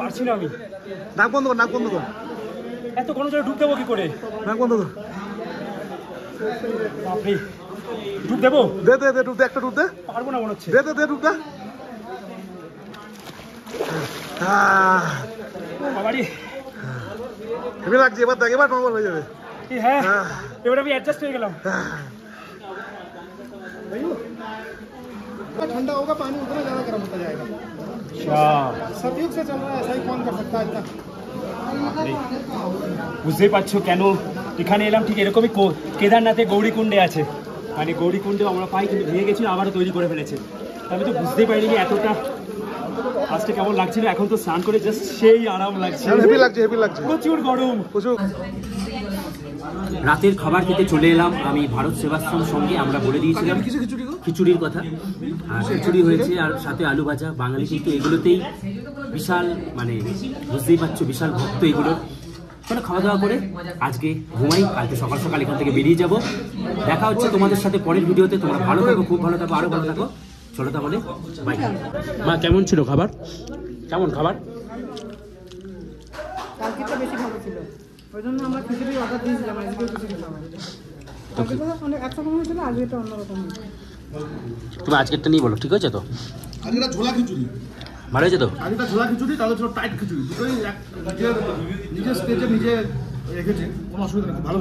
পারছি না আমি, নাক বন্ধ কর, নাক বন্ধ কর। এত কোনো জায়গায় ডুব দেবো কি করে? নাক বন্ধ কর। ডুব দেবো? দে দে দে, ডুব দে, একটা ডুব দে। পারবো না মনে হচ্ছে। দে দে দে, ডুব দে। বাবারি হেভি লাগছে, এবার দেখ, এবার নর্মাল হয়ে যাবে। হ্যাঁ, এবার আমি অ্যাডজাস্ট হয়ে গেলাম। ठंडा होगा पानी उतना ज्यादा गर्म होता जाएगा। सतयुग से चल रहा है, ऐसा ही कौन कर सकता है इतना? বুঝতেই পারছো কেন এখানে এলাম। ঠিক এরকমই কেদারনাথে গৌরীকুণ্ডে আছে, মানে গৌরীকুণ্ডেও আমরা পাই, কিন্তু ভেঙে গেছিল, আবারও তৈরি করে ফেলেছে। আমি তো বুঝতেই পারিনি এতটা ফার্স্টে কেমন লাগছিল। এখন তো স্নান করে জাস্ট সেই আরাম লাগছে। হেভি লাগছে, হেভি লাগছে, প্রচুর গরম, প্রচুর। রাতের খাবার খেতে চলে এলাম আমি ভারত সেবাশ্রম সঙ্গে। আমরা বলে দিয়েছিলাম খিচুড়ির কথা, আর খিচুড়ি হয়েছে, আর সাথে আলু ভাজা। বাঙালি কিন্তু এগুলোতেই বিশাল, মানে বুঝতেই পারছো, বিশাল ভক্ত এগুলোর। চলো খাওয়া দাওয়া করে আজকে ঘুমাই, কালকে সকাল সকাল এখান থেকে বেরিয়ে যাব। দেখা হচ্ছে তোমাদের সাথে পরের ভিডিওতে। তোমরা ভালো থাকো, খুব ভালো থাকো, আরও ভালো থাকো। চলো তাহলে বাই। মা কেমন ছিল খাবার? কেমন খাবার? কালকেটা বেশি ভালো ছিল, ওই জন্য আমরা খিচুড়ি অর্ডার দিয়েছিলাম। আজকেও খিচুড়ি খাওয়া, কালকে তো অনেক একরকম হয়েছিল, আজকেটা অন্যরকম হয়েছে। তুমি আজকেরটা নিয়ে বলো, ঠিক হয়েছে তো? আজকেটা ঝোলা খিচুড়ি ভালো হয়েছে তো? আজকেটা ঝোলা খিচুড়ি, তাহলে ছিল টাইট খিচুড়ি। দুটোই নিজের স্টেজে নিজে রেখেছে, কোনো অসুবিধা নেই, ভালো